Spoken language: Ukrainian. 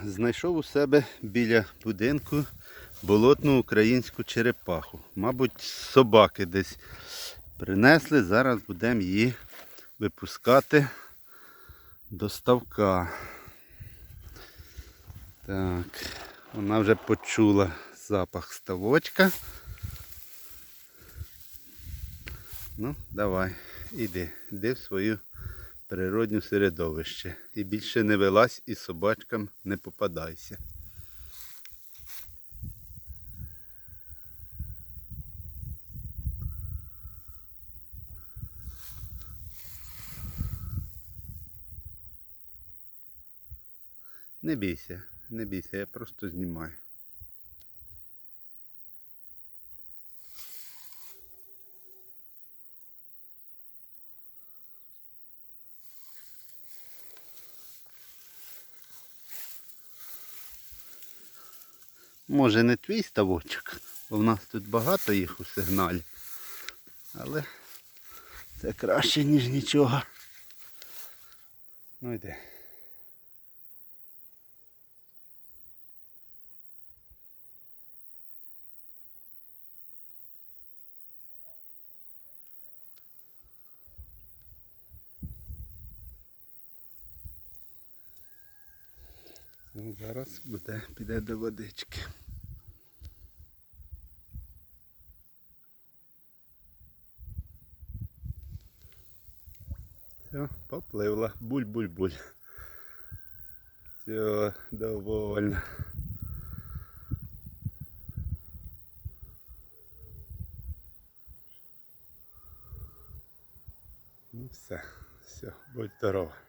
Знайшов у себе біля будинку болотну українську черепаху. Мабуть, собаки десь принесли, зараз будемо її випускати до ставка. Так, вона вже почула запах ставочка. Ну, давай, іди в свою природнє середовище. І більше не вилазь і собачкам не попадайся. Не бійся, не бійся, я просто знімаю. Може не твій ставочок, бо в нас тут багато їх у сигналі. Але це краще, ніж нічого. Ну йди. Ну, зараз піде до водички. Все, попливла. Буль-буль-буль. Все, довольно. Ну все, будь здорова.